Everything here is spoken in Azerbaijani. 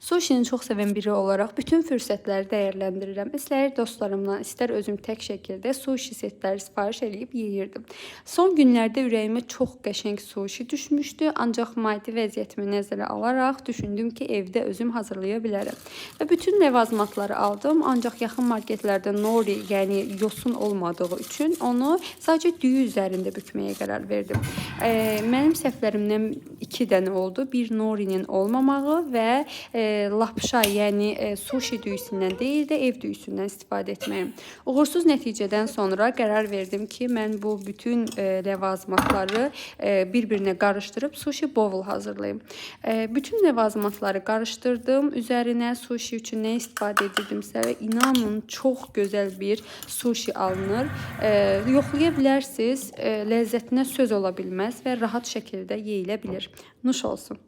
Sushini çox sevən biri olaraq bütün fürsətləri dəyərləndirirəm. İstər dostlarımdan, istər özüm tək şəkildə sushi setləri sifariş edib yeyirdim. Son günlərdə ürəyimə çox qəşəng sushi düşmüşdü, ancaq maddi vəziyyətimi nəzərə alaraq düşündüm ki, evdə özüm hazırlaya bilərəm. Və bütün ləvazimatları aldım, ancaq yaxın marketlərdə nori, yəni yosun olmadığı üçün onu sadəcə düyü üzərində bükməyə qərar verdim. Mənim səhvlərimdən 2 dənə oldu. Bir norinin olmamağı və lapşa, yəni sushi düyüsündən deyil də ev düyüsündən istifadə etməyim. Uğursuz nəticədən sonra qərar verdim ki, mən bu bütün ləvazimatları bir-birinə qarışdırıb sushi bowl hazırlayım. Bütün ləvazimatları qarışdırdım. Üzərinə sushi üçün nə istifadə edirdimsə və inanın çox gözəl bir sushi alınır. Yoxlaya bilərsiniz, ləzzətinə söz ola bilməz və rahat şəkildə yeyilə bilir. Nuş olsun.